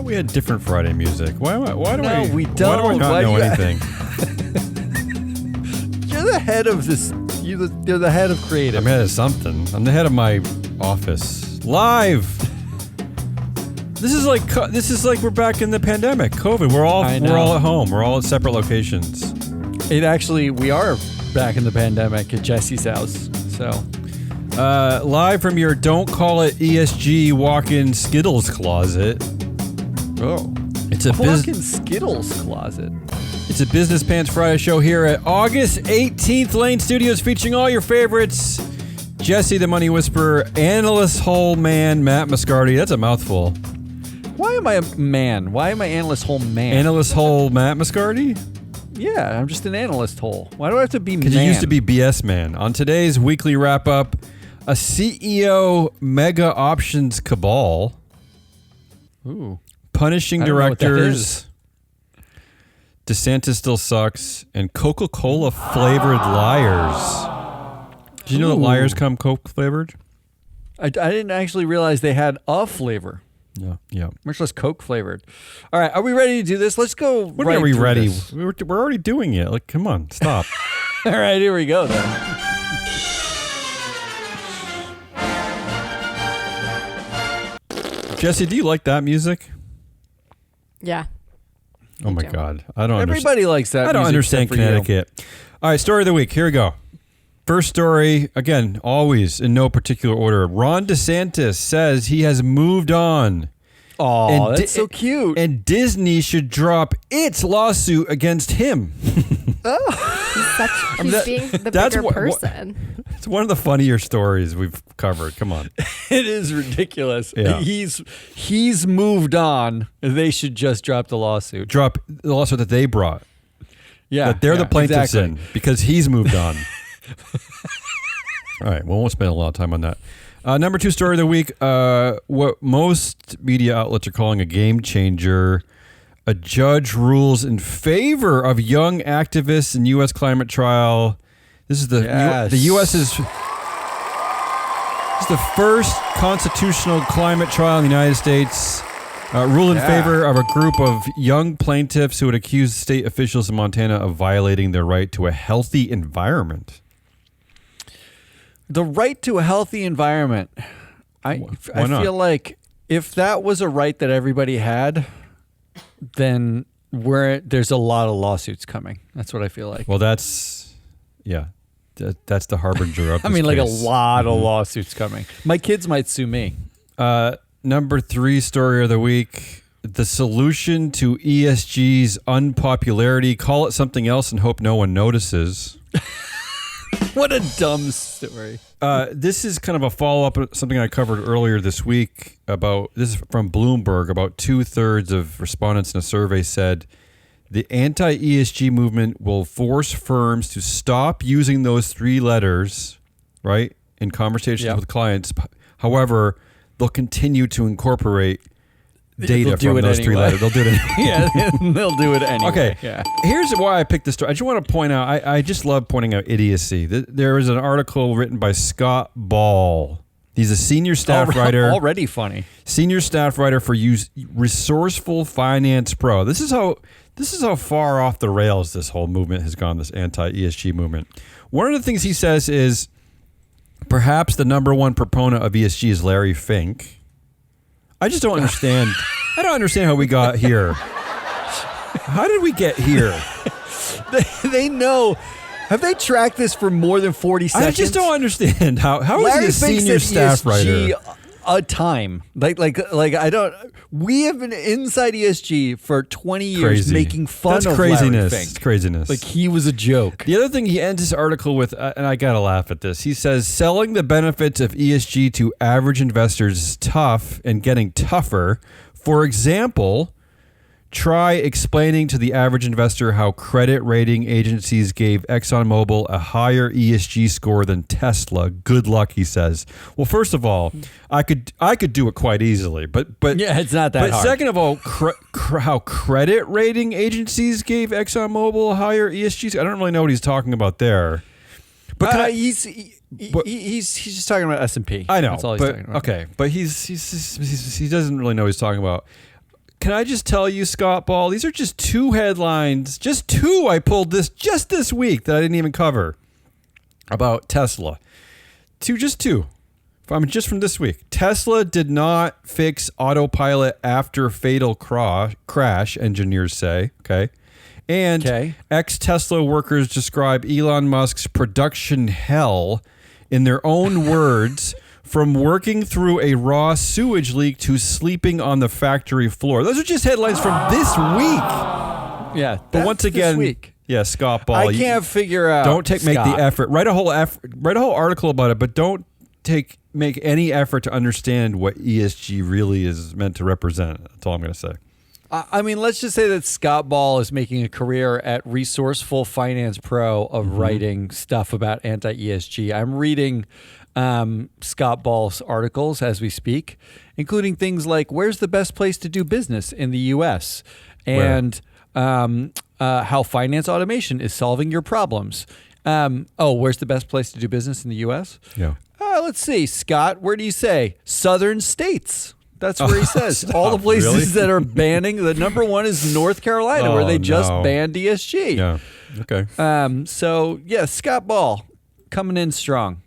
thought we had different Friday music. Why do we don't. I not know anything? You're the head of this. You're the head of creative. I'm head of something. I'm the head of my office. Live. This is like we're back in the pandemic. COVID. We're all at home. We're all at separate locations. We are back in the pandemic at Jesse's house. So. Live from your Don't Call It ESG walk-in Skittles closet. Oh. It's a walk-in Skittles closet. It's a Business Pants Friday show here at August 18th Lane Studios, featuring all your favorites. Jesse the Money Whisperer, Analyst Hole Man, Matt Moscardi. That's a mouthful. Why am I a man? Why am I Analyst Hole Man? Analyst Hole Matt Moscardi? Yeah, I'm just an analyst hole. Why do I have to be man? Because you used to be BS Man. On today's weekly wrap-up, a CEO mega options cabal. Ooh. Punishing directors. DeSantis still sucks. And Coca-Cola flavored liars. Did you know that liars come Coke flavored? I didn't actually realize they had a flavor. Yeah. Much less Coke flavored. All right, are we ready to do this? Let's go. When are we ready? We're already doing it. Like, come on, stop. All right, here we go then. Jesse, do you like that music? Yeah. Oh my God, I don't. Everybody likes that. I don't understand Connecticut. All right, story of the week. Here we go. First story, again, always in no particular order. Ron DeSantis says he has moved on. Oh, that's so cute. And Disney should drop its lawsuit against him. He's being the bigger person. It's one of the funnier stories we've covered. Come on. It is ridiculous. Yeah. He's moved on. They should just drop the lawsuit. Drop the lawsuit that they brought. Yeah. That they're the plaintiffs exactly. in because he's moved on. All right. Well, we won't spend a lot of time on that. Number two story of the week. What most media outlets are calling a game changer. A judge rules in favor of young activists in U.S. climate trial. This is the U.S. is the first constitutional climate trial in the United States. Ruled in favor of a group of young plaintiffs who had accused state officials in Montana of violating their right to a healthy environment. The right to a healthy environment. I feel like if that was a right that everybody had, then there's a lot of lawsuits coming. That's what I feel like. Well, that's the harbinger of this like case. a lot of lawsuits coming. My kids might sue me. Number three story of the week. The solution to ESG's unpopularity. Call it something else and hope no one notices. What a dumb story. This is kind of a follow-up of something I covered earlier this week this is from Bloomberg. About 2/3 of respondents in a survey said the anti-ESG movement will force firms to stop using those three letters, right, in conversations with clients. However, they'll continue to incorporate data from those three letters. They'll do it anyway. Yeah, they'll do it anyway. Okay, yeah. Here's why I picked this story. I just want to point out, I just love pointing out idiocy. There was an article written by Scott Ball. He's a senior staff writer. Already funny. Senior staff writer for Resourceful Finance Pro. This is how far off the rails this whole movement has gone, this anti-ESG movement. One of the things he says is perhaps the number one proponent of ESG is Larry Fink. I just don't understand. I don't understand how we got here. How did we get here? They know. Have they tracked this for more than 40 seconds? I just don't understand how Larry is he a senior staff ESG writer? A time like I don't. We have been inside ESG for 20 years making fun of craziness. Larry Fink. It's craziness. Like he was a joke. The other thing he ends his article with, and I gotta laugh at this. He says selling the benefits of ESG to average investors is tough and getting tougher. For example, try explaining to the average investor how credit rating agencies gave ExxonMobil a higher ESG score than Tesla. Good luck, he says. Well, first of all, I could do it quite easily, but yeah, it's not that hard. But second of all, how credit rating agencies gave ExxonMobil a higher ESG score. I don't really know what he's talking about there. But he's just talking about S&P. I know. That's all he's talking about. Okay, but he doesn't really know what he's talking about. can I just tell you, Scott Ball, these are just 2 headlines, just 2 I pulled just this week that I didn't even cover about Tesla. Just two. Just from this week. Tesla did not fix autopilot after fatal crash, engineers say. Okay. And ex-Tesla workers describe Elon Musk's production hell in their own words, from working through a raw sewage leak to sleeping on the factory floor. Those are just headlines from this week. Yeah. But once again, yeah, Scott Ball. I can't figure out. Don't make the effort. Write a whole article about it, but don't make any effort to understand what ESG really is meant to represent. That's all I'm going to say. I mean, let's just say that Scott Ball is making a career at Resourceful Finance Pro of writing stuff about anti-ESG. I'm reading Scott Ball's articles as we speak, including things like where's the best place to do business in the U.S. and how finance automation is solving your problems. Where's the best place to do business in the U.S.? Yeah. Let's see, Scott, where do you say? Southern states. That's where he says. All the places that are banning. The number one is North Carolina, where they just banned ESG. Yeah. Okay. So, yeah, Scott Ball coming in strong.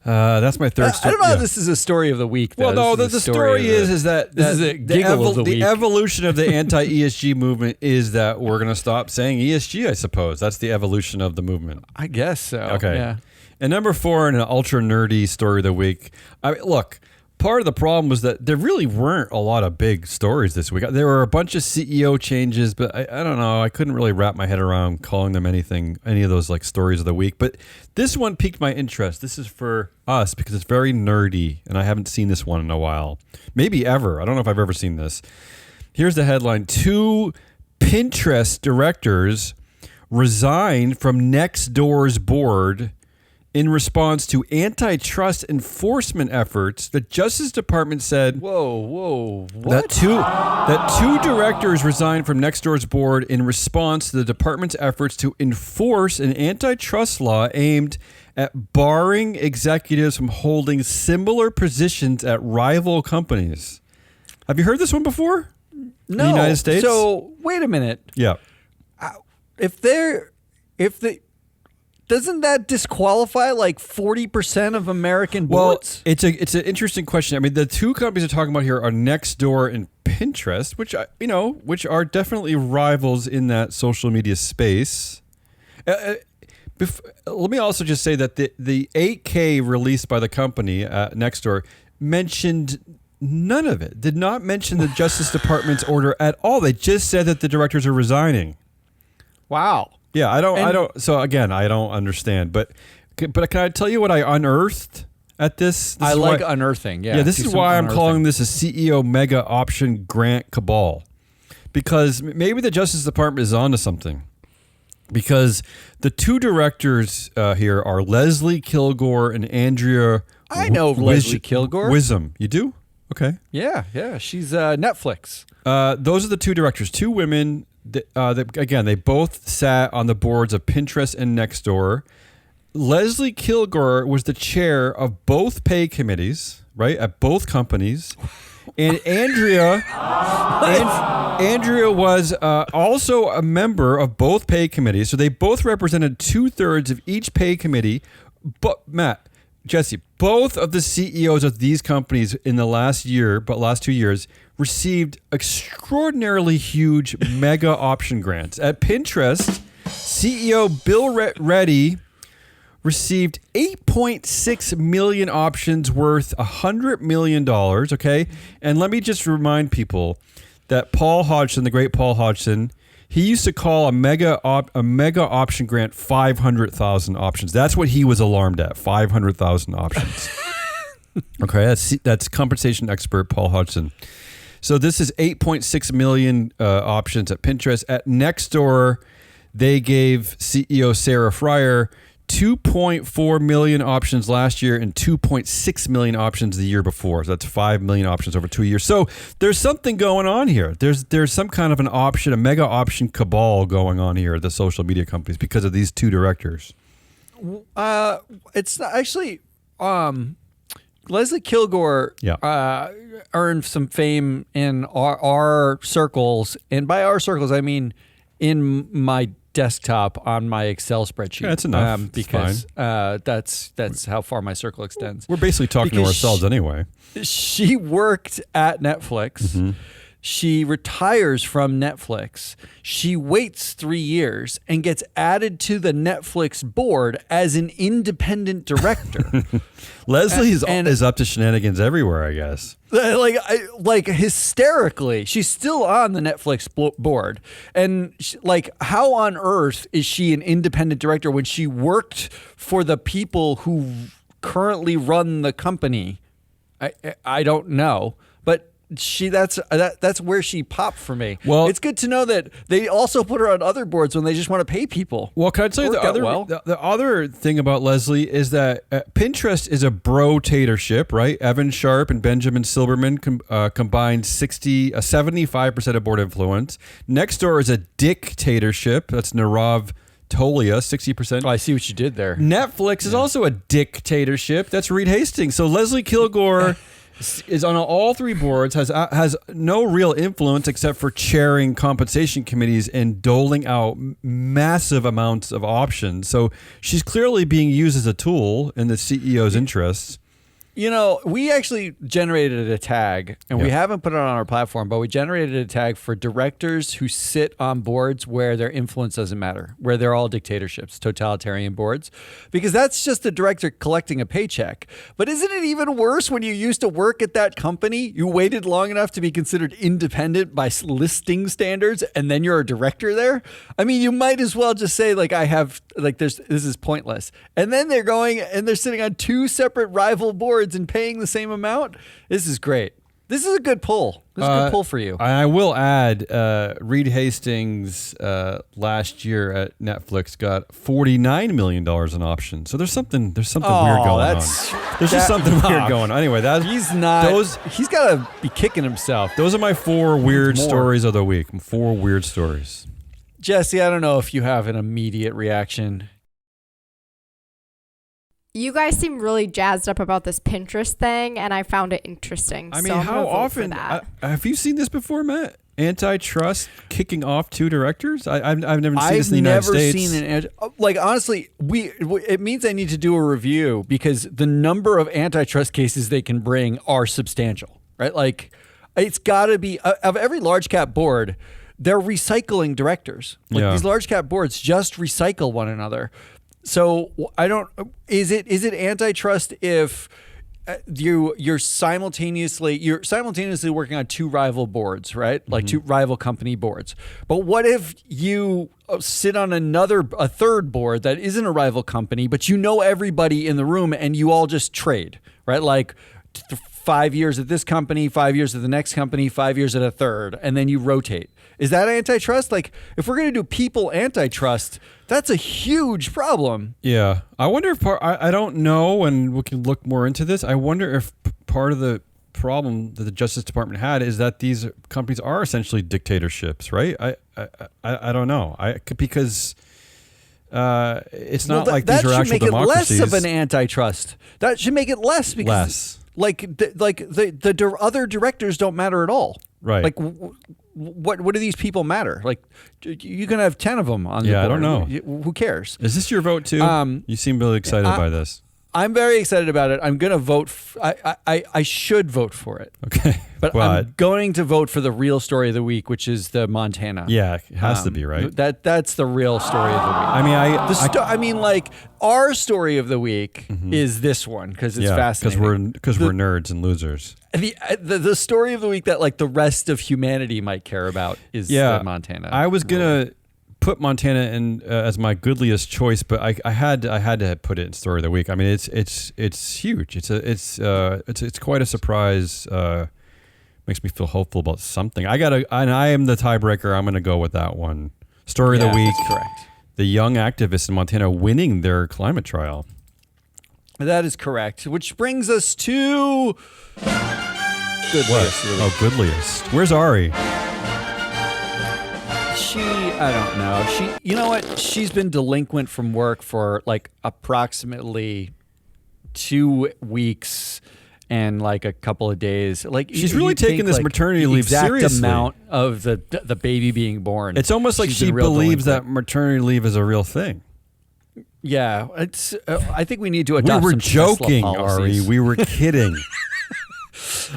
That's my third story. I don't know if this is a story of the week, though. Well, no, the story is that this is a giggle of the week. The evolution of the anti-ESG movement is that we're going to stop saying ESG, I suppose. That's the evolution of the movement. I guess so. Okay. Yeah. And number 4 in an ultra nerdy story of the week. Look, part of the problem was that there really weren't a lot of big stories this week. There were a bunch of CEO changes, but I don't know. I couldn't really wrap my head around calling them any of those like stories of the week. But this one piqued my interest. This is for us because it's very nerdy, and I haven't seen this one in a while. Maybe ever. I don't know if I've ever seen this. Here's the headline. 2 Pinterest directors resigned from Nextdoor's board in response to antitrust enforcement efforts. The Justice Department said what? that two directors resigned from Nextdoor's board in response to the department's efforts to enforce an antitrust law aimed at barring executives from holding similar positions at rival companies. Have you heard this one before? No. In the United States? So, wait a minute. Yeah. Doesn't that disqualify like 40% of American boards? Well, it's an interesting question. I mean, the 2 companies we're talking about here are Nextdoor and Pinterest, which are definitely rivals in that social media space. Let me also just say that the 8K released by the company, Nextdoor, mentioned none of it. Did not mention the Justice Department's order at all. They just said that the directors are resigning. Wow. Yeah, I don't. So again, I don't understand. But can I tell you what I unearthed at this? I like unearthing. Yeah. This is why I'm calling this a CEO mega option grant cabal, because maybe the Justice Department is onto something. Because the 2 directors here are Leslie Kilgore and Andrea. I know Leslie Kilgore. Wisdom. You do? Okay. Yeah. She's Netflix. Those are the 2 directors. 2 women. Again, they both sat on the boards of Pinterest and Nextdoor. Leslie Kilgore was the chair of both pay committees, right, at both companies. And Andrea was also a member of both pay committees. So they both represented 2/3 of each pay committee. But Matt, Jesse, both of the CEOs of these companies in the last 2 years, received extraordinarily huge mega option grants. At Pinterest, CEO Bill Reddy received 8.6 million options worth $100 million, okay? And let me just remind people that Paul Hodgson, the great Paul Hodgson, he used to call a mega option grant 500,000 options. That's what he was alarmed at, 500,000 options. Okay, that's compensation expert Paul Hodgson. So this is 8.6 million options at Pinterest. At Nextdoor, they gave CEO Sarah Friar 2.4 million options last year and 2.6 million options the year before. So that's 5 million options over 2 years. So there's something going on here. There's some kind of a mega option cabal going on here at the social media companies because of these 2 directors. It's actually Leslie Kilgore Yeah. Earned some fame in our circles, and by our circles I mean in my desktop on my Excel spreadsheet. Yeah, that's enough. Because that's how far my circle extends. We're basically talking to ourselves anyway. She worked at Netflix. Mm-hmm. She retires from Netflix. She waits 3 years and gets added to the Netflix board as an independent director. Leslie is up to shenanigans everywhere, I guess. Like hysterically. She's still on the Netflix board. And how on earth is she an independent director when she worked for the people who currently run the company? I don't know. But that's where she popped for me. Well, it's good to know that they also put her on other boards when they just want to pay people. Well, can I tell you the other thing about Leslie is that Pinterest is a brotatorship, right? Evan Sharp and Benjamin Silberman combined 75% of board influence. Nextdoor is a dictatorship. That's Nirav Tolia, 60%. Oh, I see what you did there. Netflix is also a dictatorship. That's Reed Hastings. So Leslie Kilgore is on all three boards, has no real influence except for chairing compensation committees and doling out massive amounts of options. So she's clearly being used as a tool in the CEO's interests. You know, we actually generated a tag, and we haven't put it on our platform, but we generated a tag for directors who sit on boards where their influence doesn't matter, where they're all dictatorships, totalitarian boards, because that's just a director collecting a paycheck. But isn't it even worse when you used to work at that company, you waited long enough to be considered independent by listing standards, and then you're a director there? I mean, you might as well just say, this is pointless. And then they're going and they're sitting on two separate rival boards and paying the same amount. This is great. This is a good pull. This is a good pull for you. I will add, Reed Hastings last year at Netflix got $49 million in options. So there's something weird going on. There's just something weird going on. Anyway, he's got to be kicking himself. Those are my 4 weird stories of the week. 4 weird stories. Jesse, I don't know if you have an immediate reaction. You guys seem really jazzed up about this Pinterest thing, and I found it interesting. I mean, how often have you seen this before, Matt? Antitrust kicking off 2 directors? I've never seen this in the United States. I've never seen honestly, it means I need to do a review because the number of antitrust cases they can bring are substantial, right? Like, it's got to be of every large cap board. They're recycling directors. These large cap boards just recycle one another. So is it antitrust if you're simultaneously working on 2 rival boards, right? Like 2 rival company boards. But what if you sit on a third board that isn't a rival company, but you know everybody in the room and you all just trade, right? Like 5 years at this company, 5 years at the next company, 5 years at a third, and then you rotate. Is that antitrust? Like, if we're going to do people antitrust, that's a huge problem. Yeah. I wonder if I don't know, and we can look more into this. I wonder if part of the problem that the Justice Department had is that these companies are essentially dictatorships, right? I don't know. Because it's not like these are actual democracies. That should make it less of an antitrust. That should make it less because the other directors don't matter at all. Right. Like, what do these people matter? Like, you can have 10 of them on the board. I don't know. Who cares? Is this your vote too? You seem really excited by this. I'm very excited about it. I'm going to vote. I should vote for it. Okay. But I'm going to vote for the real story of the week, which is the Montana. Yeah, it has to be, right? That's the real story of the week. I mean, our story of the week is this one because it's fascinating. Because we're nerds and losers. The story of the week that the rest of humanity might care about is the Montana. I was gonna put Montana in as my goodliest choice, but I had to put it in story of the week. I mean, it's huge. It's quite a surprise. Makes me feel hopeful about something. I am the tiebreaker. I'm gonna go with that one. Story of the week. That's correct. The young activists in Montana winning their climate trial. That is correct. Which brings us to Goodliest. Oh, Goodliest. Where's Ari? I don't know. You know what? She's been delinquent from work for approximately 2 weeks, and like a couple of days. Like she's really taking this maternity leave seriously. Exact amount of the baby being born. It's almost like she believes that maternity leave is a real thing. Yeah, it's. I think we need to adopt. We were some joking, Ari. We were kidding.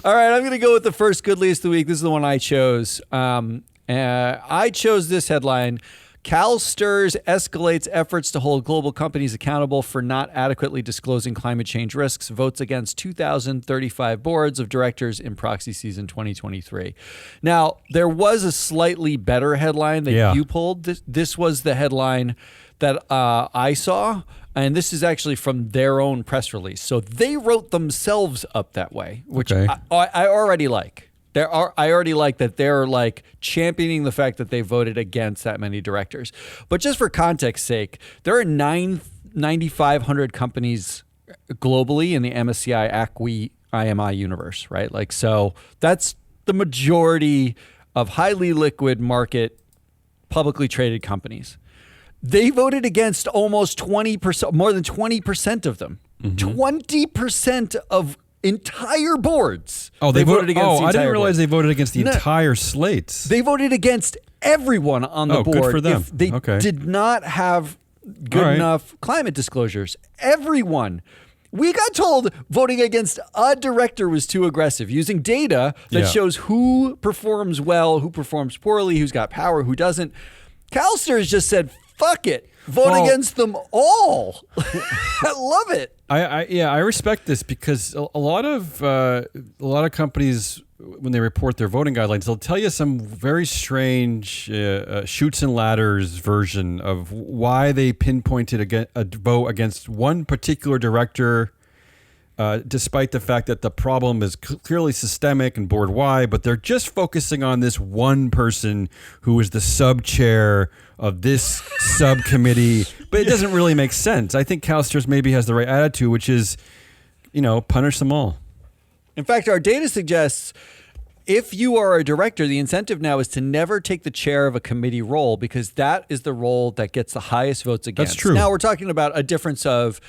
All right, I'm going to go with the first good least of the week. This is the one I chose. I chose this headline. CalSTRS escalates efforts to hold global companies accountable for not adequately disclosing climate change risks, votes against 2,035 boards of directors in proxy season 2023. Now, there was a slightly better headline that you pulled. This was the headline that I saw, and this is actually from their own press release. So they wrote themselves up that way, which I already like. I already like that they're like championing the fact that they voted against that many directors. But just for context's sake, there are 9,500 companies globally in the MSCI ACWI IMI universe, right? Like, so that's the majority of highly liquid market publicly traded companies. They voted against almost 20%, more than 20% of them. 20% of entire boards. Oh, they voted against. I didn't realize they voted against the entire slates. They voted against everyone on the board. Good for them. If they did not have good enough climate disclosures. Everyone. We got told voting against a director was too aggressive, using data that shows who performs well, who performs poorly, who's got power, who doesn't. CalSTRS just said, fuck it. Vote against them all. I love it. I respect this because a lot of companies, when they report their voting guidelines, they'll tell you some very strange chutes and ladders version of why they pinpointed a vote against one particular director, despite the fact that the problem is clearly systemic and board wide, but they're just focusing on this one person who is the sub chair of this subcommittee. But it doesn't really make sense. I think CalSTRS maybe has the right attitude, which is, punish them all. In fact, our data suggests if you are a director, the incentive now is to never take the chair of a committee role, because that is the role that gets the highest votes against. That's true. Now we're talking about a difference of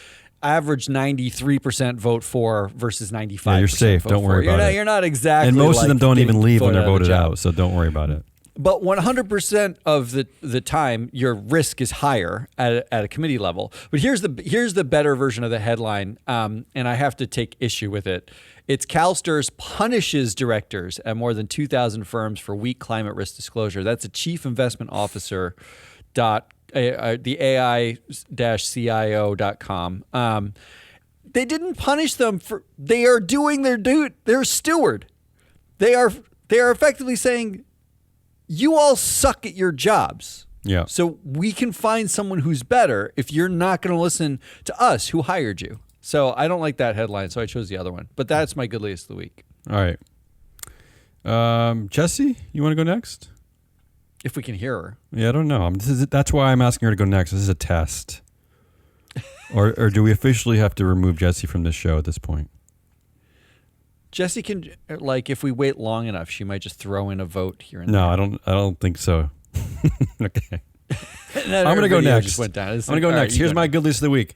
average 93% vote for versus 95%. Yeah, you're safe. Don't worry about it. You're not exactly. And most of them don't even leave when they're voted out, so don't worry about it. But 100% of the time, your risk is higher at a committee level. But here's the better version of the headline, and I have to take issue with it. It's CalSTRS punishes directors at more than 2,000 firms for weak climate risk disclosure. That's a chief investment officer the AI-CIO.com. They didn't punish them they are doing their duty. They're a steward. They are effectively saying, you all suck at your jobs. Yeah. So we can find someone who's better if you're not going to listen to us who hired you. So I don't like that headline, so I chose the other one. But that's my good latest of the week. All right. Jesse, you want to go next? If we can hear her. Yeah, I don't know. That's why I'm asking her to go next. This is a test. or do we officially have to remove Jesse from this show at this point? Jesse can, if we wait long enough, she might just throw in a vote here and there. No, I don't think so. Okay. I'm going to go next. I'm going to go next. Here's my good list of the week.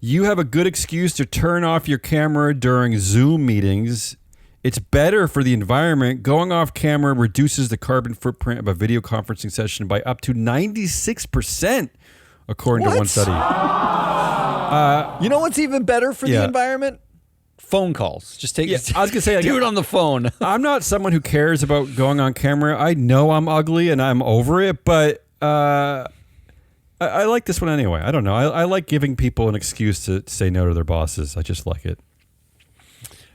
You have a good excuse to turn off your camera during Zoom meetings. It's better for the environment. Going off camera reduces the carbon footprint of a video conferencing session by up to 96%, according to one study. You know what's even better for the environment? Phone calls. Just take it. I was going to say, do it on the phone. I'm not someone who cares about going on camera. I know I'm ugly and I'm over it, but I like this one anyway. I don't know. I like giving people an excuse to say no to their bosses. I just like it.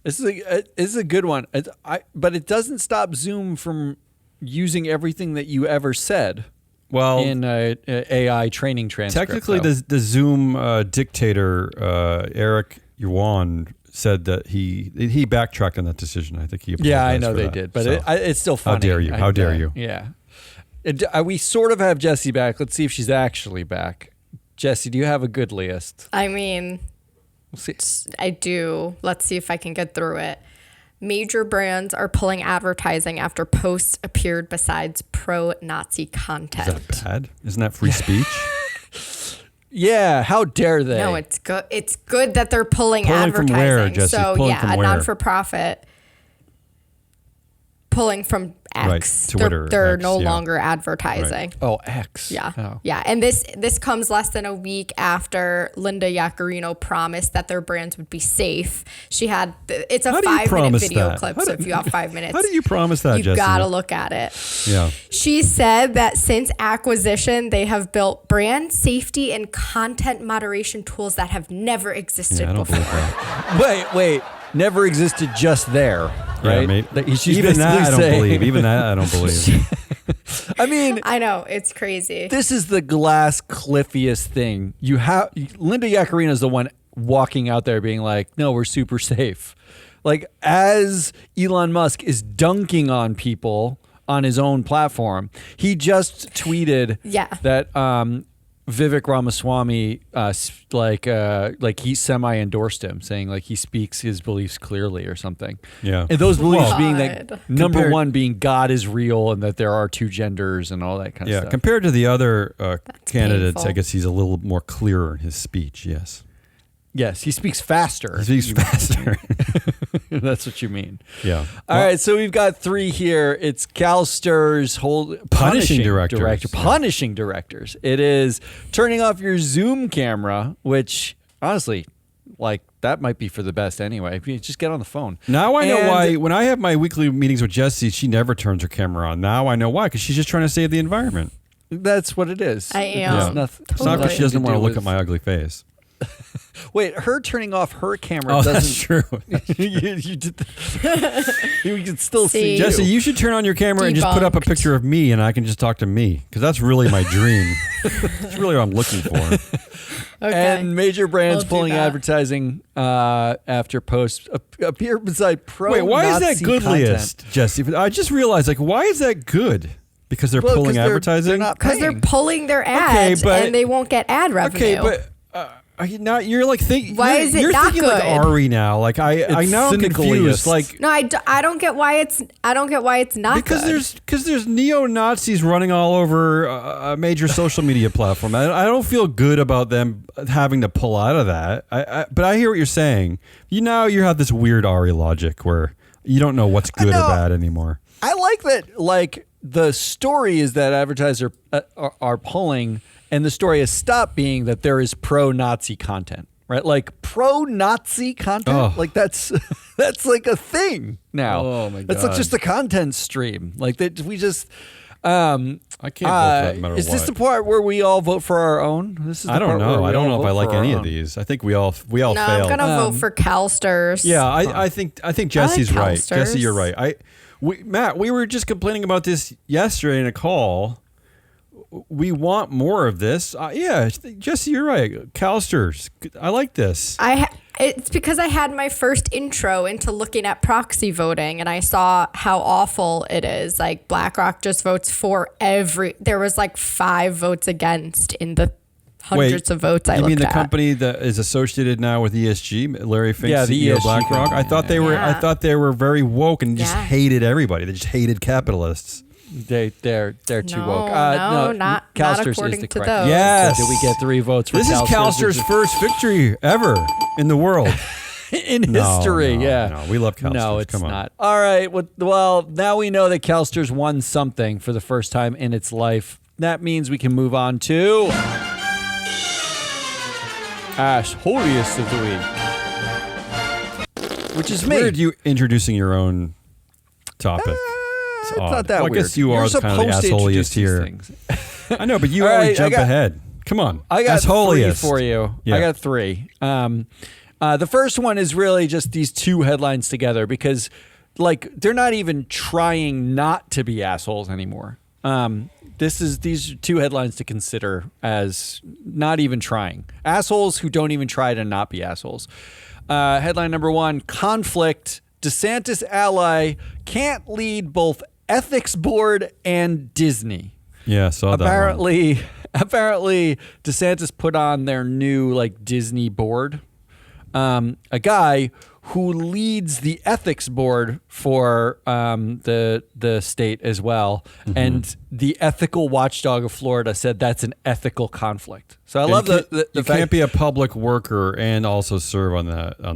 This is a good one. But it doesn't stop Zoom from using everything that you ever said. Well, in AI training transcript. Technically, the Zoom dictator Eric Yuan said that he backtracked on that decision. I think he apologized. Yeah, I know for they that. did, but So, it's still funny. How dare you? How dare you? Yeah. We sort of have Jessie back. Let's see if she's actually back. Jessie, do you have a good list? I mean, we'll see. I do. Let's see if I can get through it. Major brands are pulling advertising after posts appeared besides pro-Nazi content. Is that bad? Isn't that free speech? Yeah, how dare they? No, it's good. It's good that they're pulling From advertising. where, Jesse? So Pulling from a where? non-for-profit pulling from X. Right, Twitter, They're X, no yeah. longer advertising. Oh, X. Yeah. Oh. Yeah. And this comes less than a week after Linda Yaccarino promised that their brands would be safe. She had, it's a How do you 5-minute promise video that? clip. So if you have 5 minutes, How do you promise that, you Jesse? got to look at it. Yeah. She said that since acquisition, they have built brand safety and content moderation tools that have never existed Yeah, I don't before. believe that. Wait. Never existed just there, right? Yeah, mate. She's Even that I don't saying- believe. Even that I don't believe. I mean, I know, it's crazy. this is the glass cliffiest thing. You have Linda Yaccarino is the one walking out there being like, "No, we're super safe." Like as Elon Musk is dunking on people on his own platform, he just tweeted that Vivek Ramaswamy like he semi-endorsed him, saying like he speaks his beliefs clearly or something. Yeah. And those beliefs Well, being that God. number one being God is real and that there are two genders and all that kind of Yeah. stuff. Compared to the other candidates, painful. I guess he's a little more clearer in his speech. Yes. Yes, he speaks faster. He speaks faster. That's what you mean. Yeah. All right, so we've got three here. It's CalSTRS punishing directors. Punishing directors. It is turning off your Zoom camera, which honestly, like that might be for the best anyway. If you just get on the phone. Now I know why. When I have my weekly meetings with Jessie, she never turns her camera on. Now I know why, because she's just trying to save the environment. That's what it is. I am. There's nothing- It's not because she doesn't want to look with- at my ugly face. Wait, her turning off her camera Oh, doesn't. that's true. you did. We can still see See? Jesse, you should turn on your camera and just put up a Debunked. picture of me, and I can just talk to me, because that's really my dream. That's really what I'm looking for. Okay. And major brands I'll do pulling that. advertising after posts appear beside pro. Wait, why is that Nazi goodliest, content. Jesse? I just realized, like, why is that good? Because they're Well, 'cause pulling they're advertising? not Because they're paying. pulling their ads but- and they won't get ad revenue. Okay, but now you're like thinking. Why is it you're not thinking like good? Ari now. Like I now I'm confused. cynicalist. Like no, I don't get why it's not because good. there's neo Nazis running all over a major social media platform. I don't feel good about them having to pull out of that. But I hear what you're saying. You have this weird Ari logic where you don't know what's good or bad anymore. I like that. Like the story is that advertisers are pulling, and the story has stopped being that there is pro-Nazi content, right? Like pro-Nazi content, Oh. like that's like a thing now. Oh, my That's not God. just a content stream. Like that we just. I can't vote for that no matter is this what. the part where we all vote for our own? This is. The I don't part where know. we I don't all know if I vote like for our any of own. these. I think we all No, failed. I'm gonna vote for CalSTRS. Yeah, I think Jesse's right. CalSTRS. Jesse, you're right. Matt, we were just complaining about this yesterday in a call. We want more of this. Yeah, Jesse, you're right. CalSTRS. I like this. It's because I had my first intro into looking at proxy voting, and I saw how awful it is. Like BlackRock just votes for there was like 5 votes against in the hundreds of votes I you looked mean the at. company that is associated now with ESG, Larry Fink, Yeah, the CEO of ESG BlackRock? company, I thought they were. Yeah. I thought they were very woke and just Yeah. hated everybody. They just hated capitalists. They're too No, woke. not CalSTRS according is the to correct. those. Yes. So did we get 3 votes for This is CalSTRS' first victory ever in the world. in No, history? no, yeah. no, we love CalSTRS. No, it's Come on. not. All right. Well, now we know that CalSTRS won something for the first time in its life. That means we can move on to Ash Holiest of the Week, which is me. Weird you introducing your own topic. It's It's odd. not that Well, I weird. guess you You're are kind of the supposed to introduce assholiest these here. things. I know, but you All always right, jump ahead. Come on. I got 3 Assholiest. for you. Yeah. I got 3. The first one is really just these 2 headlines together because, like, they're not even trying not to be assholes anymore. These are 2 headlines to consider as not even trying. Assholes who don't even try to not be assholes. Headline number 1: conflict. DeSantis ally can't lead both ethics board and Disney. Yeah, saw that one. Apparently, DeSantis put on their new like Disney board a guy who leads the ethics board for the state as well. Mm-hmm. And the ethical watchdog of Florida said that's an ethical conflict. So I love the you fact can't be a public worker and also serve on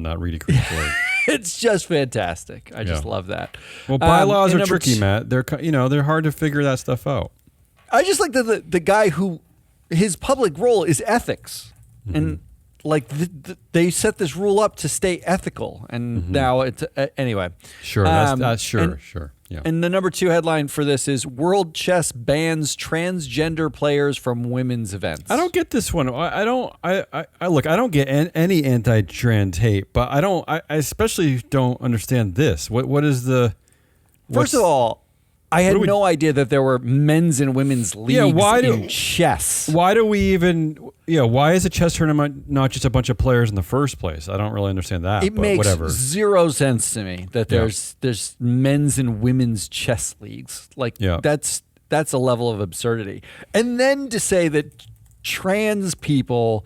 that Reedy Creek board. It's just fantastic. I just love that. Well, bylaws are tricky, Matt. They're hard to figure that stuff out. I just like the guy who his public role is ethics, mm-hmm. and like they set this rule up to stay ethical, and mm-hmm. now it's anyway. Sure, that's sure. Yeah. And the number 2 headline for this is World Chess bans transgender players from women's events. I don't get this one. I don't get any anti-trans hate, but I especially don't understand this. What is the? First of all, I had no idea that there were men's and women's leagues in chess. Why do we even? Why is a chess tournament not just a bunch of players in the first place? I don't really understand that. It makes zero sense to me that there's men's and women's chess leagues. That's a level of absurdity. And then to say that trans people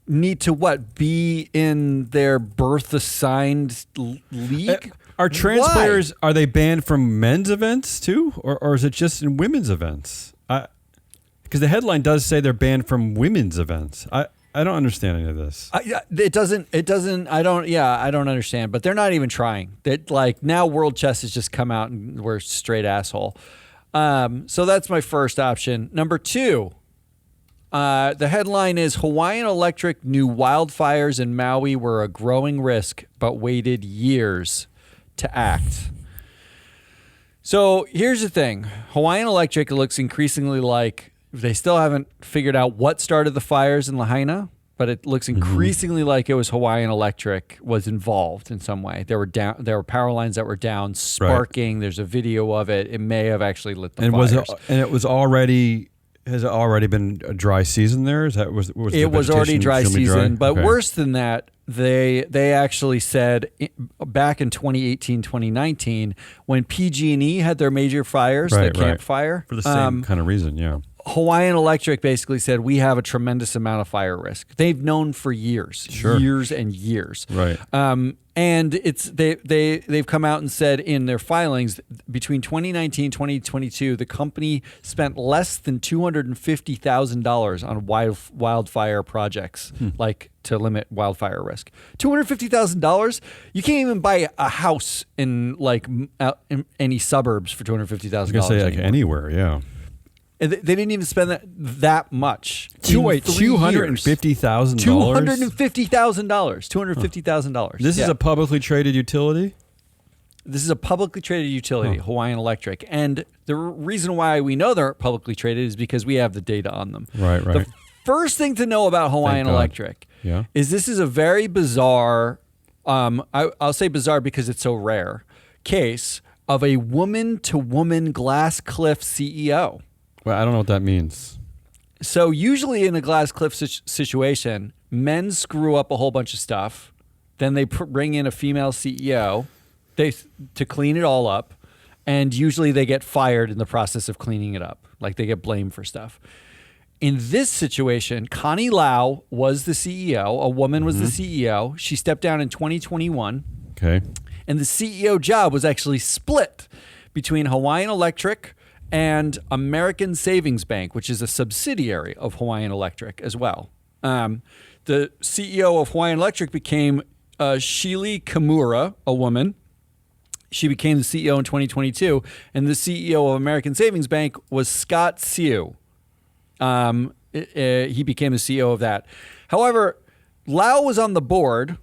need to be in their birth assigned league? Are trans players, are they banned from men's events too? Or is it just in women's events? Because the headline does say they're banned from women's events. I don't understand any of this. It doesn't, I don't understand, but they're not even trying. Now World Chess has just come out and we're straight asshole. So that's my first option. Number 2, the headline is Hawaiian Electric knew wildfires in Maui were a growing risk, but waited years to act. So here's the thing. Hawaiian Electric looks increasingly like they still haven't figured out what started the fires in Lahaina, but it looks increasingly like it was Hawaiian Electric was involved in some way. There were power lines that were down, sparking. Right. There's a video of it. It may have actually lit the fires. Has it already been a dry season there? It was already dry season, but worse than that, they actually said back in 2018, 2019, when PG&E had their major fires, Camp Fire. For the same kind of reason, yeah. Hawaiian Electric basically said, we have a tremendous amount of fire risk. They've known for years, years and years. Right. And they've come out and said in their filings between 2019 and 2022, the company spent less than $250,000 on wildfire projects, to limit wildfire risk. $250,000? You can't even buy a house in any suburbs for $250,000. I was gonna say anywhere, yeah. And they didn't even spend that much. $250,000. $250,000. This is a publicly traded utility? This is a publicly traded utility, Hawaiian Electric. And the reason why we know they're publicly traded is because we have the data on them. Right. The first thing to know about Hawaiian Electric is this is a very bizarre, I'll say bizarre because it's so rare, case of a woman-to-woman glass cliff CEO. Well, I don't know what that means. So usually in a glass cliff situation, men screw up a whole bunch of stuff. Then they bring in a female CEO to clean it all up. And usually they get fired in the process of cleaning it up. They get blamed for stuff. In this situation, Connie Lau was the CEO. A woman was the CEO. She stepped down in 2021. Okay. And the CEO job was actually split between Hawaiian Electric and American Savings Bank, which is a subsidiary of Hawaiian Electric as well. The CEO of Hawaiian Electric became Shili Kimura, a woman. She became the CEO in 2022, and the CEO of American Savings Bank was Scott Siu. He became the CEO of that. However, Lau was on the board.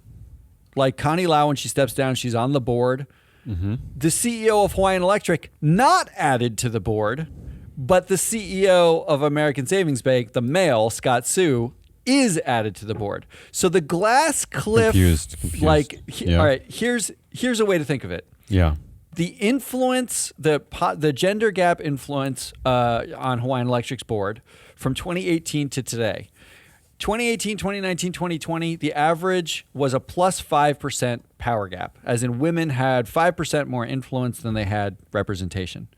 Like Connie Lau, when she steps down, she's on the board. Mm-hmm. The CEO of Hawaiian Electric not added to the board, but the CEO of American Savings Bank, the male, Scott Siu, is added to the board. So the glass cliff, confused. All right, here's a way to think of it. Yeah. The influence, the gender gap influence on Hawaiian Electric's board from 2018 to today. 2018, 2019, 2020, the average was a plus 5% power gap, as in women had 5% more influence than they had representation.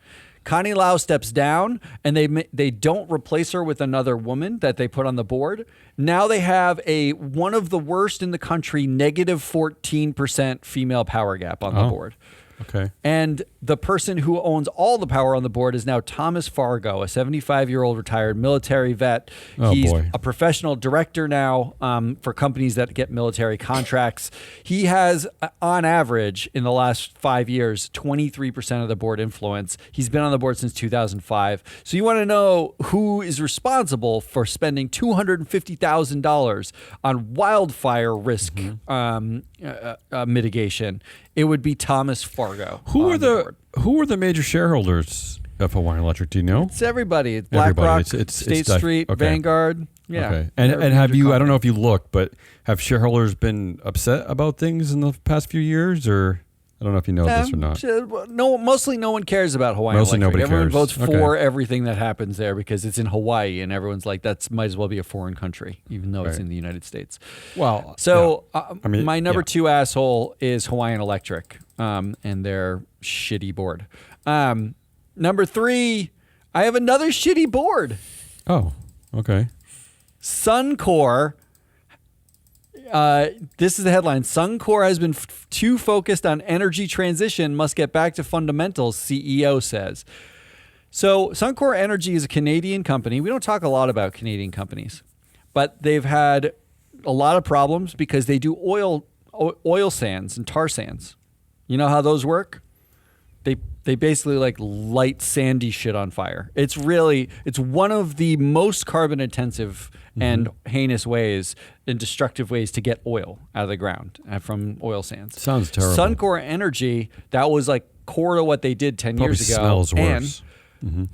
Connie Lau steps down, and they don't replace her with another woman that they put on the board. Now they have one of the worst in the country, negative 14% female power gap on the board. Okay. And the person who owns all the power on the board is now Thomas Fargo, a 75-year-old retired military vet. He's a professional director now for companies that get military contracts. He has, on average, in the last 5 years, 23% of the board influence. He's been on the board since 2005. So you want to know who is responsible for spending $250,000 on wildfire risk mitigation. It would be Thomas Fargo. Who are the major shareholders of Hawaiian Electric? Do you know? It's everybody. It's BlackRock, State Street, Vanguard. Yeah. Okay. And have you? I don't know if you looked, but have shareholders been upset about things in the past few years, or I don't know if you know this or not. No, mostly no one cares about Hawaiian Mostly Electric. Nobody Everyone cares. votes for everything that happens there because it's in Hawaii, and everyone's like, that might as well be a foreign country, even though it's in the United States. Well, so my number two asshole is Hawaiian Electric and their shitty board. Number three, I have another shitty board. Oh, okay. Suncor. This is the headline. Suncor has been too focused on energy transition, must get back to fundamentals, CEO says. So Suncor Energy is a Canadian company. We don't talk a lot about Canadian companies, but they've had a lot of problems because they do oil sands and tar sands. You know how those work? They basically like light sandy shit on fire. It's one of the most carbon intensive and heinous ways and destructive ways to get oil out of the ground from oil sands. Sounds terrible. Suncor Energy, that was like core to what they did 10 years ago. Smells worse.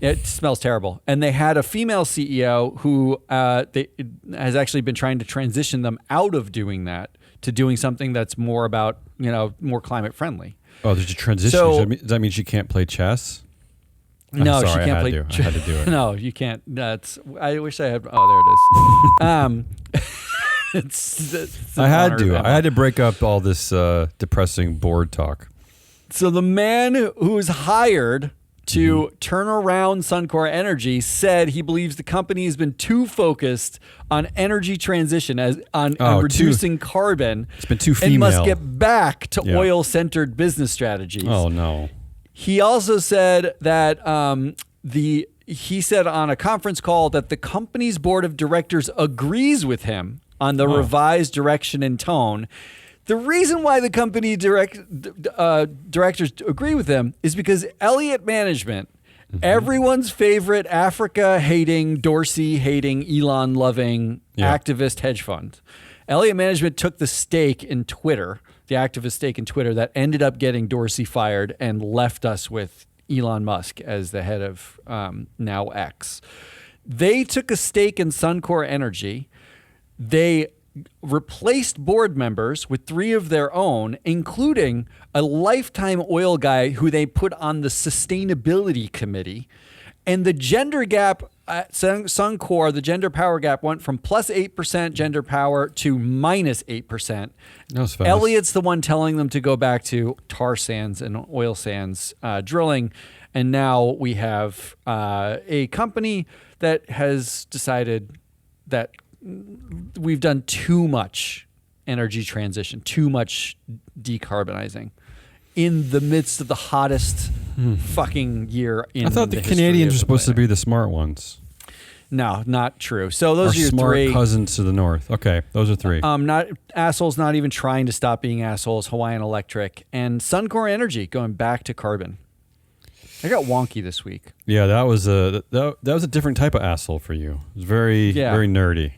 It smells terrible. And they had a female CEO who has actually been trying to transition them out of doing that to doing something that's more about, more climate friendly. Oh, there's a transition. So, does that mean she can't play chess? No, sorry, she can't play. I had to do it. No, you can't. I wish I had. Oh, there it is. It's I had to. I had to break up all this depressing board talk. So the man who was hired to turn around Suncor Energy said he believes the company has been too focused on energy transition on reducing carbon. It's been too female. And must get back to oil-centered business strategies. Oh, no. He also said that he said on a conference call that the company's board of directors agrees with him on the revised direction and tone. The reason why the company directors agree with them is because Elliott Management, everyone's favorite Africa-hating, Dorsey-hating, Elon-loving activist hedge fund, Elliott Management took the stake in Twitter, the activist stake in Twitter that ended up getting Dorsey fired and left us with Elon Musk as the head of now X. They took a stake in Suncor Energy. They replaced board members with 3 of their own, including a lifetime oil guy who they put on the sustainability committee. And the gender gap at Suncor, the gender power gap went from plus 8% gender power to minus 8%. Elliott's the one telling them to go back to tar sands and oil sands drilling. And now we have a company that has decided that we've done too much energy transition, too much decarbonizing in the midst of the hottest fucking year in the I thought the Canadians were supposed to be the smart ones. No, not true. So those are your smart 3 cousins to the north. Okay, those are 3. Not assholes, not even trying to stop being assholes. Hawaiian Electric and Suncor Energy going back to carbon. I got wonky this week. Yeah, that was a different type of asshole for you. It was very nerdy.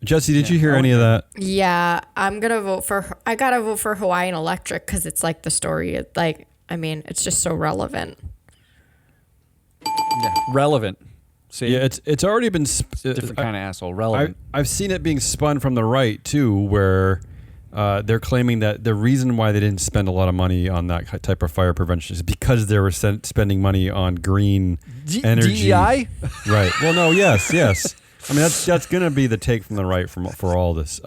Jesse, did you hear any of that? Yeah, I gotta vote for Hawaiian Electric because it's like the story. It's just so relevant. Yeah, relevant. See? Yeah, it's already been different kind of asshole. Relevant. I've seen it being spun from the right too, where they're claiming that the reason why they didn't spend a lot of money on that type of fire prevention is because they were spending money on green energy. DEI? Right. Well, no. Yes. I mean, that's going to be the take from the right for all this.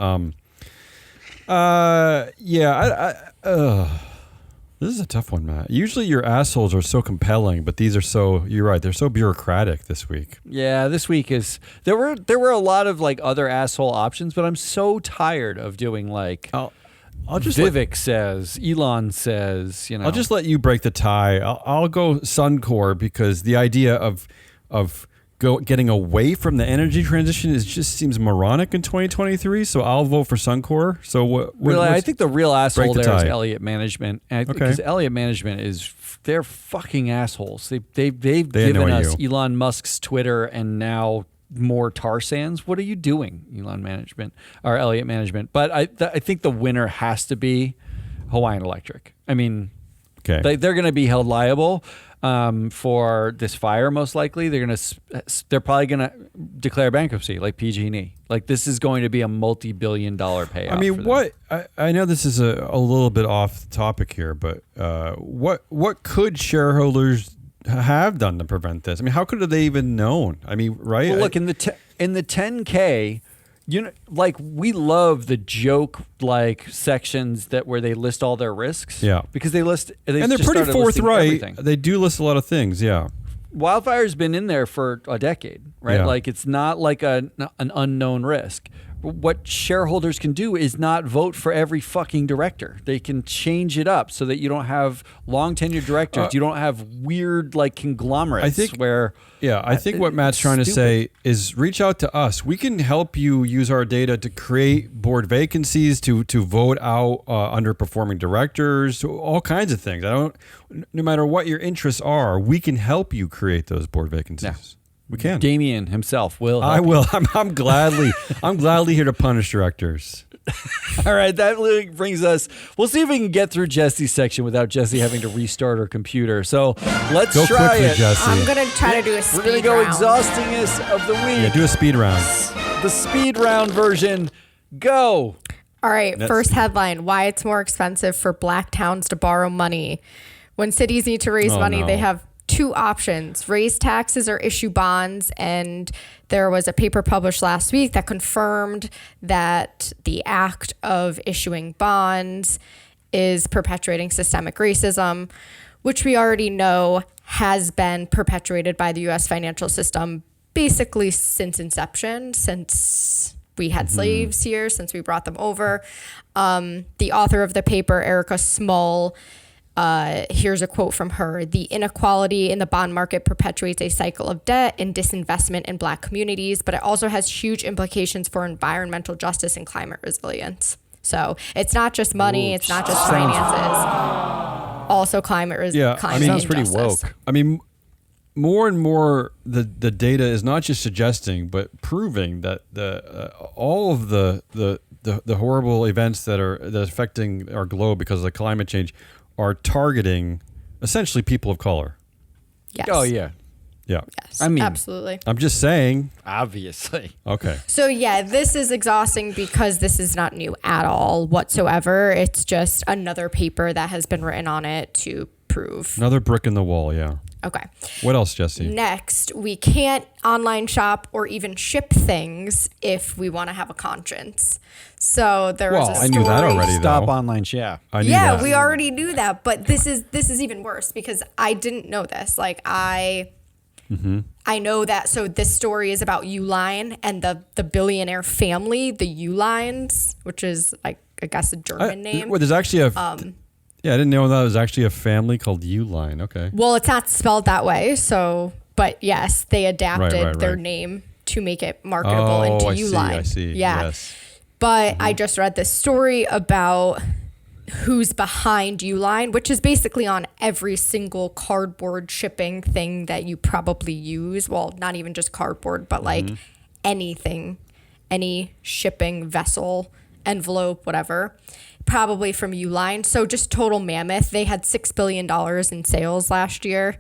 This is a tough one, Matt. Usually your assholes are so compelling, but these are so, you're right, they're so bureaucratic this week. Yeah, this week is, there were a lot of like other asshole options, but I'm so tired of doing like, I'll just Vivek says, Elon says, I'll just let you break the tie. I'll go Suncor because the idea of getting away from the energy transition just seems moronic in 2023. So I'll vote for Suncor. So I think the real asshole there is Elliott Management, Okay. Because Elliott Management they're fucking assholes. They've given us Elon Musk's Twitter and now more tar sands. What are you doing, Elliott Management? But I think the winner has to be Hawaiian Electric. I mean, okay. they're going to be held liable for this fire. Most likely, they're probably going to declare bankruptcy, like PG&E. Like this is going to be a multi-billion-dollar payout. I mean, I know this is a little bit off topic here, but what could shareholders have done to prevent this? I mean, how could have they even known? I mean, right? Well, look, in the 10K, like we love the joke like sections where they list all their risks. Yeah, because they're pretty forthright. They do list a lot of things. Yeah, wildfire's been in there for a decade, right? Yeah. Like it's not like an unknown risk. What shareholders can do is not vote for every fucking director. They can change it up so that you don't have long tenured directors. You don't have weird like conglomerates. I think what Matt's trying to say is reach out to us. We can help you use our data to create board vacancies, to vote out underperforming directors, all kinds of things. No matter what your interests are, we can help you create those board vacancies. Yeah. We can. Damien himself will. I will. I'm gladly here to punish directors. All right, that really brings us. We'll see if we can get through Jesse's section without Jesse having to restart her computer. So let's go try quickly, it. Jesse. I'm gonna try to do a speed round. We're gonna go exhaustingest of the week. Yeah, do a speed round. The speed round version. Go. All right, first headline: why it's more expensive for black towns to borrow money. When cities need to raise money, they have two options: raise taxes or issue bonds. And there was a paper published last week that confirmed that the act of issuing bonds is perpetuating systemic racism, which we already know has been perpetuated by the U.S. financial system basically since inception, since we had slaves here, since we brought them over. The author of the paper, Erica Small, here's a quote from her: "The inequality in the bond market perpetuates a cycle of debt and disinvestment in black communities, but it also has huge implications for environmental justice and climate resilience." So it's not just money, it's not just finances, also climate resilience. Yeah, I mean, sounds pretty woke. I mean, more and more the data is not just suggesting, but proving that all of the horrible events that are affecting our globe because of the climate change are targeting essentially people of color. Yes. Oh, yeah. Yeah. Yes, I mean, absolutely. I'm just saying. Obviously. Okay. So yeah, this is exhausting because this is not new at all whatsoever. It's just another paper that has been written on it to prove. Another brick in the wall, yeah. Okay. What else, Jesse? Next, we can't online shop or even ship things if we want to have a conscience. So there was a story. I knew that already, though. Stop online shop. I knew that. We already knew that, but this is even worse because I didn't know this. Like I know that. So this story is about Uihlein and the billionaire family, the Uihleins, which is like I guess a German name. Well, there's actually yeah, I didn't know that was actually a family called Uihlein. Okay. Well, it's not spelled that way. So, but yes, they adapted their name to make it marketable into Uihlein. I see. Yeah. Yes. But I just read this story about who's behind Uihlein, which is basically on every single cardboard shipping thing that you probably use. Well, not even just cardboard, but like anything, any shipping vessel, envelope, whatever, probably from Uihlein. So just total mammoth. They had $6 billion in sales last year.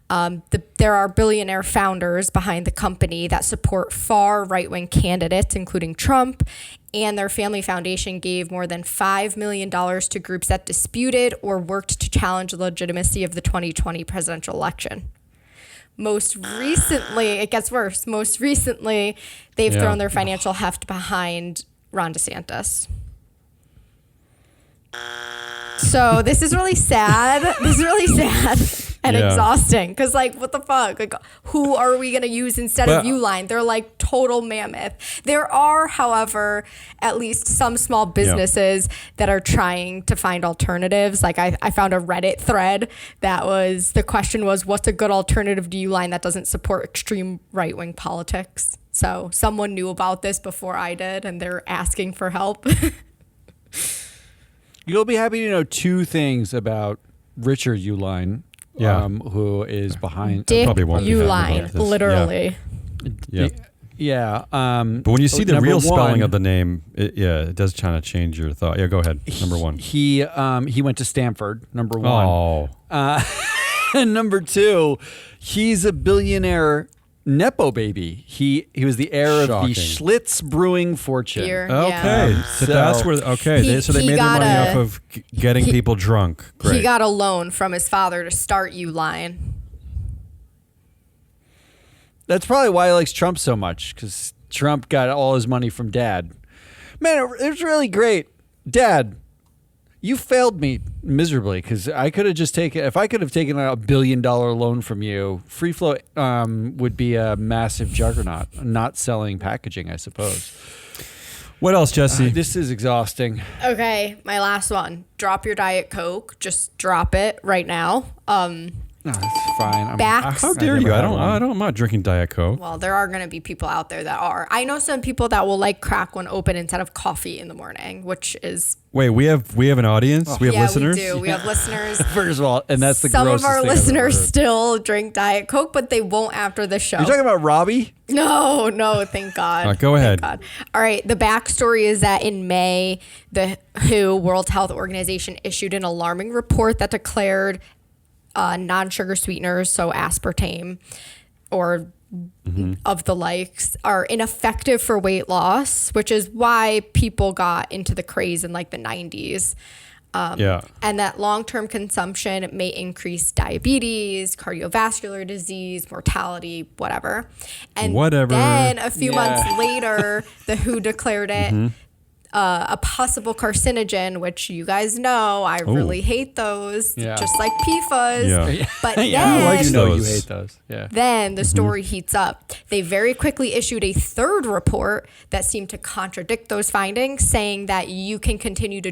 There are billionaire founders behind the company that support far right-wing candidates, including Trump, and their family foundation gave more than $5 million to groups that disputed or worked to challenge the legitimacy of the 2020 presidential election. Most recently, it gets worse. Most recently, they've thrown their financial heft behind Ron DeSantis. So this is really sad. And exhausting because, like, what the fuck? Like, who are we going to use instead of Uihlein? They're like total mammoth. There are, however, at least some small businesses that are trying to find alternatives. Like, I found a Reddit thread that was, the question was, what's a good alternative to Uihlein that doesn't support extreme right-wing politics? So someone knew about this before I did, and they're asking for help. You'll be happy to know two things about Richard Uihlein. Who is behind Dick Uihlein, literally. Yeah. But when you see the real spelling of the name, it does kind of change your thought. Yeah, go ahead. Number one. He went to Stanford, number one. And number two, he's a billionaire nepo baby. He was the heir of the Schlitz brewing fortune. Okay. So that's where, so they made their money off of getting people drunk. Great. He got a loan from his father to start Uihlein. That's probably why he likes Trump so much, because Trump got all his money from Dad. Man, it was really great. Dad, you failed me miserably, because I could have just taken, if I could have taken a $1 billion loan from you, Free Flow would be a massive juggernaut, not selling packaging, I suppose. What else, Jesse? This is exhausting. Okay, my last one. Drop your Diet Coke. Just drop it right now. No, that's fine. How dare you? I'm not drinking Diet Coke. Well, there are going to be people out there that are. I know some people that will like crack one open instead of coffee in the morning, which is... Wait, we have an audience? We have listeners? We do. We have listeners. First of all, and that's the some grossest of our thing listeners still drink Diet Coke, but they won't after the show. You're talking about Robbie? No, thank God. All right, go ahead. Thank God. All right, the backstory is that in May, the WHO, World Health Organization, issued an alarming report that declared non-sugar sweeteners, so aspartame or of the likes, are ineffective for weight loss, which is why people got into the craze in like the 90s. And that long-term consumption may increase diabetes, cardiovascular disease, mortality, whatever. And then a few months later, the WHO declared it a possible carcinogen, which you guys know I really hate those, just like PFAS. But then, you hate those. Then the story heats up. They very quickly issued a third report that seemed to contradict those findings, saying that you can continue to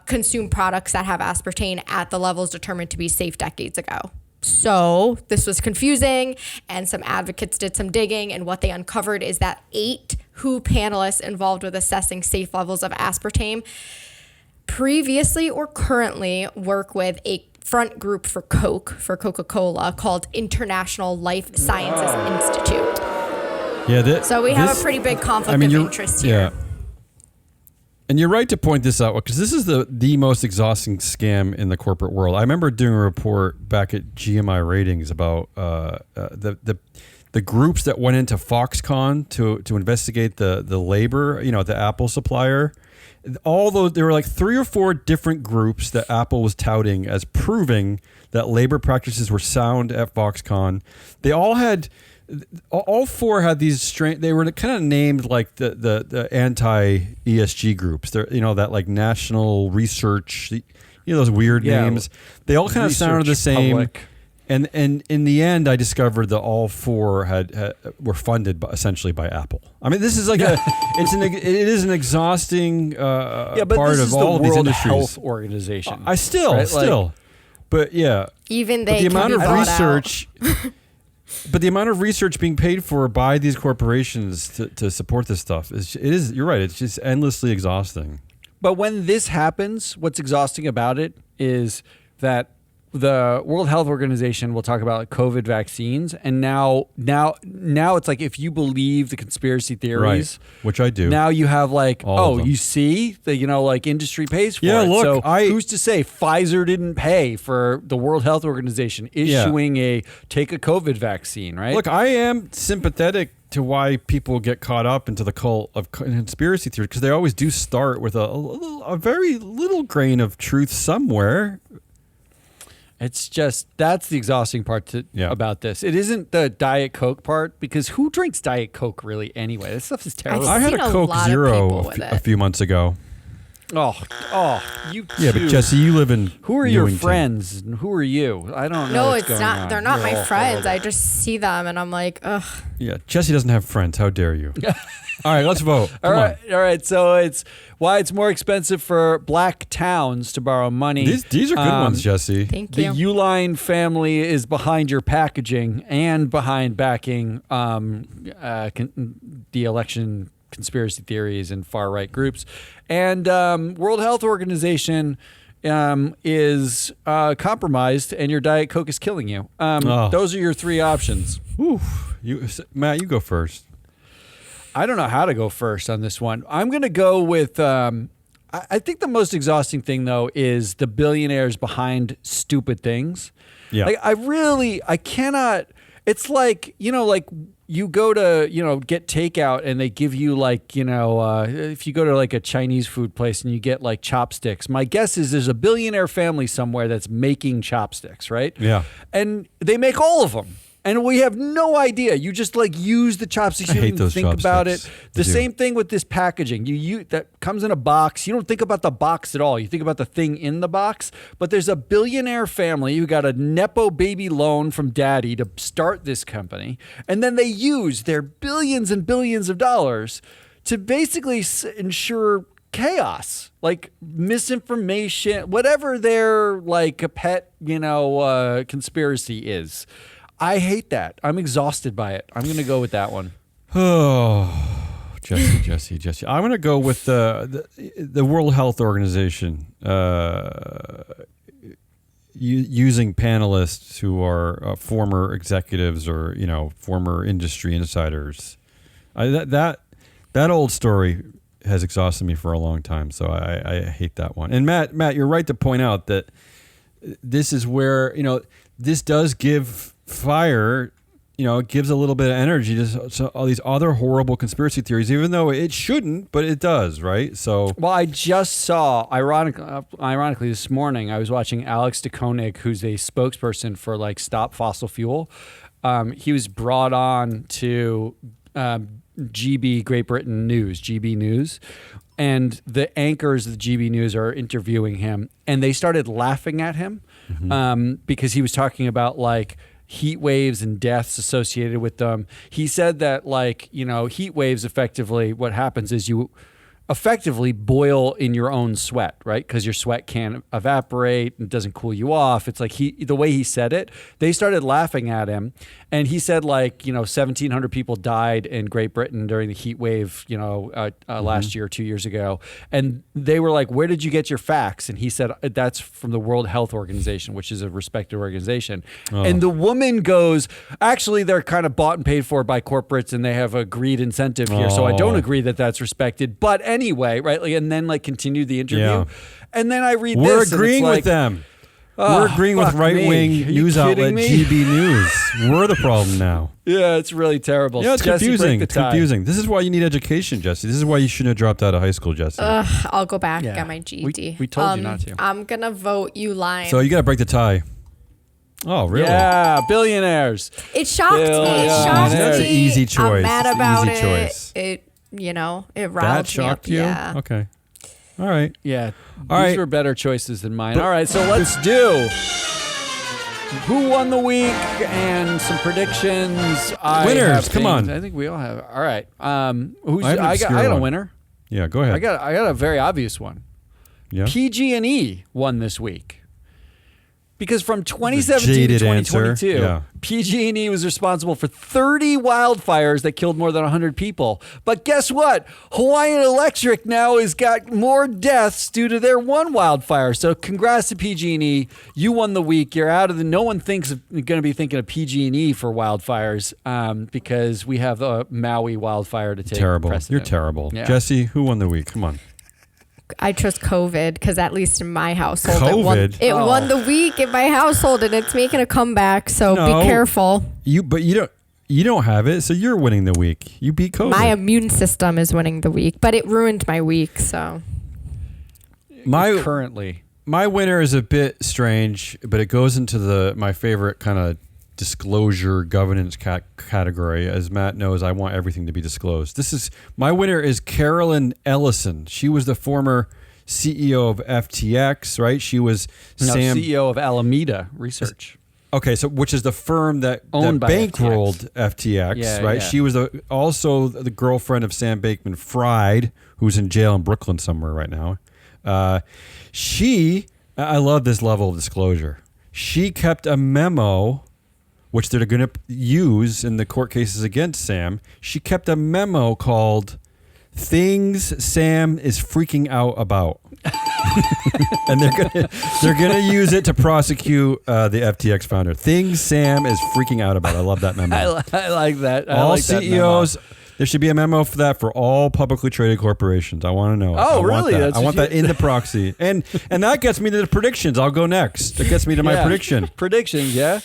consume products that have aspartame at the levels determined to be safe decades ago. So this was confusing, and some advocates did some digging, and what they uncovered is that 8 WHO panelists involved with assessing safe levels of aspartame previously or currently work with a front group for Coca-Cola called International Life Sciences Institute. So we have a pretty big conflict of interest here. And you're right to point this out, because this is the most exhausting scam in the corporate world. I remember doing a report back at GMI Ratings about the groups that went into Foxconn to investigate the labor, the Apple supplier. Although there were like 3 or 4 different groups that Apple was touting as proving that labor practices were sound at Foxconn. They all 4 had these they were kind of named like the anti-ESG groups. They're, that like national research, those weird names. They all kind of sounded the same. Public. And in the end, I discovered that all 4 were funded essentially by Apple. I mean, this is like it is an exhausting part of all of these industries. Health Organization. But even they the amount of research. But the amount of research being paid for by these corporations to support this stuff you're right. It's just endlessly exhausting. But when this happens, what's exhausting about it is that the World Health Organization will talk about like COVID vaccines, and now it's like if you believe the conspiracy theories, which I do, now you have like you see the like industry pays for it. Look, so who's to say Pfizer didn't pay for the World Health Organization issuing take a COVID vaccine, right? Look, I am sympathetic to why people get caught up into the cult of conspiracy theories, because they always do start with a very little grain of truth somewhere. It's just, that's the exhausting part about this. It isn't the Diet Coke part, because who drinks Diet Coke really anyway? This stuff is terrible. I had a Coke Zero a few months ago. You Yeah, but Jesse, you live in Who are Newington. your friends? And who are you? I don't know. No, what's it's going not. on. They're not You're my all friends. horrible. I just see them and I'm like, ugh. Yeah, Jesse doesn't have friends. How dare you? All right, let's vote. Come on. All right. So it's why it's more expensive for black towns to borrow money. These are good ones, Jesse. Thank The you. Uihlein family is behind your packaging and behind backing the election conspiracy theories and far right groups, and World Health Organization is compromised, and your Diet Coke is killing you. Those are your three options. Oof. Matt, you go first. I don't know how to go first on this one. I'm going to go with. I think the most exhausting thing though is the billionaires behind stupid things. Yeah. Like I cannot. It's like like you go to get takeout and they give you like if you go to like a Chinese food place and you get like chopsticks. My guess is there's a billionaire family somewhere that's making chopsticks, right? Yeah. And they make all of them. And we have no idea. You just like use the chopsticks. You I hate don't those think about it. chopsticks. The I do. same thing with this packaging. You that comes in a box. You don't think about the box at all. You think about the thing in the box. But there's a billionaire family who got a nepo baby loan from daddy to start this company, and then they use their billions and billions of dollars to basically ensure chaos, like misinformation, whatever their like a pet conspiracy is. I hate that. I'm exhausted by it. I'm going to go with that one. Oh, Jesse. I'm going to go with the World Health Organization using panelists who are former executives or former industry insiders. That old story has exhausted me for a long time, so I hate that one. And Matt, you're right to point out that this is where this does give fire, it gives a little bit of energy to all these other horrible conspiracy theories, even though it shouldn't, but it does, right? So, well, I just saw, ironically, this morning, I was watching Alex DeKonig, who's a spokesperson for like Stop Fossil Fuel. He was brought on to GB Great Britain News, GB News. And the anchors of the GB News are interviewing him, and they started laughing at him because he was talking about like heat waves and deaths associated with them. He said that heat waves effectively, what happens is you effectively boil in your own sweat, right? Because your sweat can't evaporate and doesn't cool you off. It's like the way he said it, they started laughing at him. And he said 1,700 people died in Great Britain during the heat wave, last year, 2 years ago. And they were like, where did you get your facts? And he said, that's from the World Health Organization, which is a respected organization. Oh. And the woman goes, actually, they're kind of bought and paid for by corporates and they have a greed incentive here. So I don't agree that that's respected. But anyway, right? And then continued the interview. Yeah. And then I read We're this. agreeing with them. We're agreeing with right-wing news outlet GB News. We're the problem now. Yeah, it's really terrible. Yeah, it's confusing. It's confusing. This is why you need education, Jesse. This is why you shouldn't have dropped out of high school, Jesse. I'll go back and get my GED. We told you not to. I'm going to vote Uihleins. So you got to break the tie. Oh, really? Yeah, billionaires. It shocked me. That's an easy choice. I'm mad about easy choice. It riled that me up. shocked you? Yeah. Okay. All right. Yeah. All These were better choices than mine. All right, so let's do who won the week and some predictions. Winners, come on. I think we all have. All right. I got a winner. Yeah, go ahead. I got a very obvious one. Yeah. PG&E won this week. Because from 2017 to 2022, PG&E was responsible for 30 wildfires that killed more than 100 people. But guess what? Hawaiian Electric now has got more deaths due to their one wildfire. So congrats to PG&E. You won the week. You're out of the. No one thinks going to be thinking of PG&E for wildfires because we have the Maui wildfire to take precedent. You're terrible. Yeah. Jesse, who won the week? Come on. I chose COVID because at least in my household, COVID? it won the week in my household, and it's making a comeback. So be careful. You don't have it, so you're winning the week. You beat COVID. My immune system is winning the week, but it ruined my week. So my winner is a bit strange, but it goes into my favorite kind of disclosure governance category. As Matt knows, I want everything to be disclosed. My winner is Carolyn Ellison. She was the former CEO of FTX, right? She was CEO of Alameda Research. Okay, so which is the firm that bankrolled FTX, right? Yeah. She was also the girlfriend of Sam Bankman-Fried, who's in jail in Brooklyn somewhere right now. I love this level of disclosure. She kept a memo, which they're going to use in the court cases against Sam. She kept a memo called "Things Sam is Freaking Out About," and they're gonna use it to prosecute the FTX founder. Things Sam is freaking out about. I love that memo. I like that. All CEOs. There should be a memo for that for all publicly traded corporations. I want to know. Oh, really? I want that in the proxy, and that gets me to the predictions. I'll go next. That gets me to my prediction. Predictions, yeah.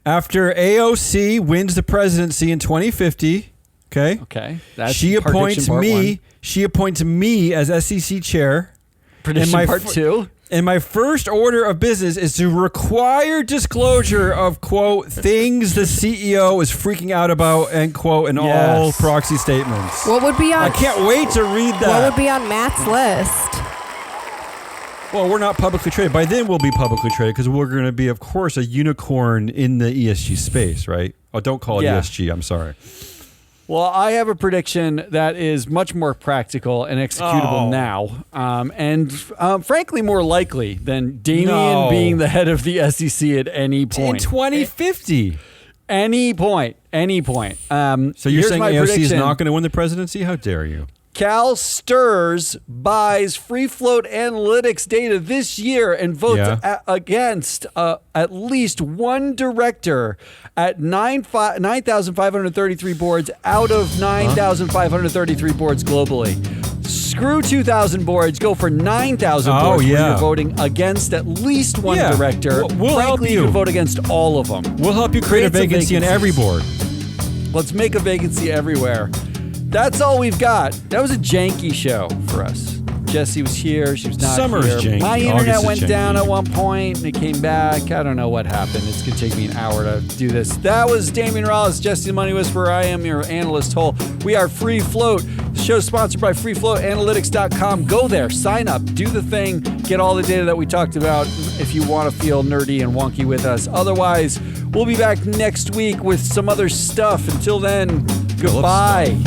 After AOC wins the presidency in 2050. Okay. That's she appoints me as SEC chair. Prediction part 2. And my first order of business is to require disclosure of, quote, things the CEO is freaking out about, end quote, in all proxy statements. What would be on? I can't wait to read that. What would be on Matt's list? Well, we're not publicly traded. By then, we'll be publicly traded because we're going to be, of course, a unicorn in the ESG space, right? Oh, don't call it ESG. I'm sorry. Well, I have a prediction that is much more practical and executable now, and frankly more likely than Damian being the head of the SEC at any point. In 2050. Any point. So you're saying AOC is not going to win the presidency? How dare you? CalSTRS buys free float analytics data this year and votes against at least one director at 9,533 boards out of 9,533 boards globally. Screw 2,000 boards, go for 9,000 boards where you're voting against at least one director. We'll help you. You can vote against all of them. We'll help you create a vacancy in every board. Let's make a vacancy everywhere. That's all we've got. That was a janky show for us. Jessie was here. She was not Summer's here. Janky. My internet went down at one point, and it came back. I don't know what happened. It's going to take me an hour to do this. That was Damian Rollis, Jesse the Money Whisperer. I am your analyst hole. We are Free Float. The show's sponsored by freefloatanalytics.com. Go there. Sign up. Do the thing. Get all the data that we talked about if you want to feel nerdy and wonky with us. Otherwise, we'll be back next week with some other stuff. Until then, goodbye.